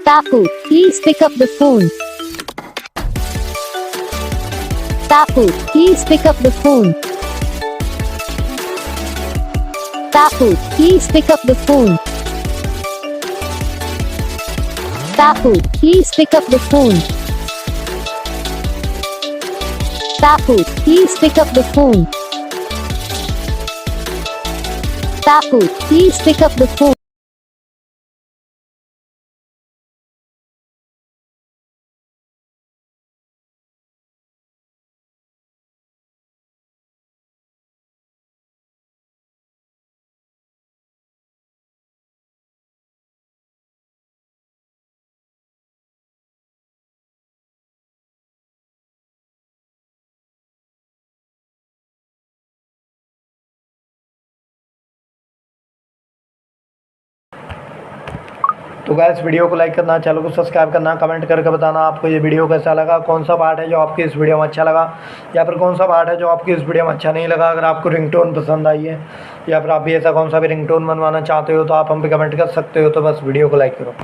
Pappu, please pick up the phone. Pappu, please pick up the phone. Pappu, please pick up the phone. Pappu, please pick up the phone. Pappu, please pick up the phone. Pappu, please pick up the phone. तो guys video को like करना, channel को subscribe करना, comment करके बताना आपको ये video कैसा लगा, कौन सा पार्ट है जो आपकी इस वीडियो में अच्छा लगा या फिर कौन सा पार्ट है जो आपकी इस वीडियो में अच्छा नहीं लगा। अगर आपको रिंगटोन पसंद आई है या फिर आप भी ऐसा कौन सा भी रिंगटोन बनवाना चाहते हो तो आप हम पे कमेंट कर सकते हो। तो बस वीडियो को लाइक करो।